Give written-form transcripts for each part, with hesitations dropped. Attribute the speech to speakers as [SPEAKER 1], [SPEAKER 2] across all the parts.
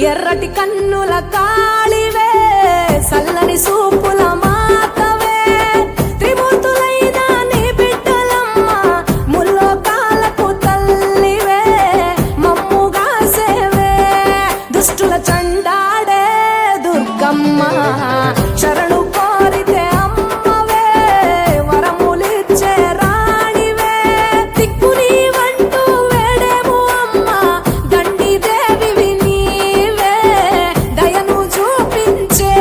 [SPEAKER 1] ఎర్రటి కన్నుల కాళివే సల్లని సూపుల మాతవే త్రిమూర్తులైన నీ బిడ్డలమ్మ ముల్లోకాలకు తల్లివే మమ్ముగా సేవే దుష్టుల చండాడే దుర్గమ్మ శరణు కోరితే అమ్మవే వరములిచ్చే రాణివే దిక్కు నీవంటూ వేడేము అమ్మ దండి దేవివి నీవే దయను చూపించే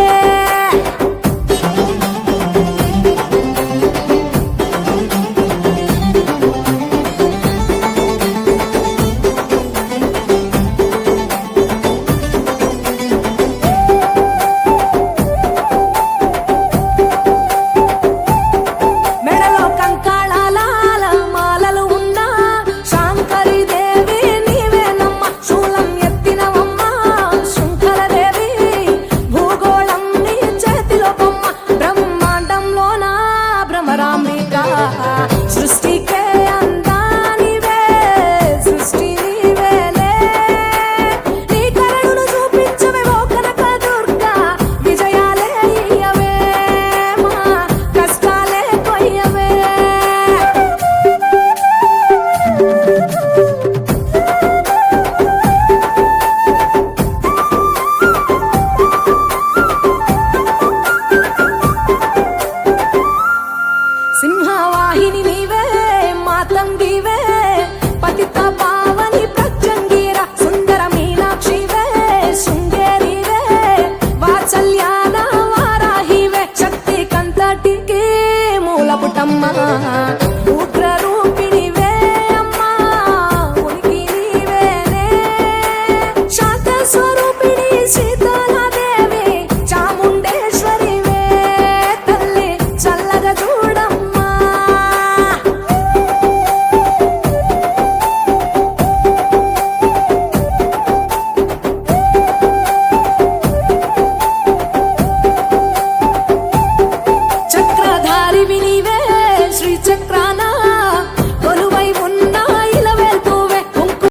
[SPEAKER 1] మెడలో కంకాళాల మాలలు ఉన్నా శాంకరి దేవి నీవేనమ్మ శూలం ఎత్తినవమ్మ శృంఖలదేవి భూగోళం నీ చేతిలో బొమ్మ బ్రహ్మాండంలోన భ్రమరాంబిక సృష్టికే అందానివే సృష్టి నీవేలే నీ కరుణను చూపించవే ఓ కనక దుర్గా విజయాలే ఇయ్యవే మా కష్టాలే కొయ్యవే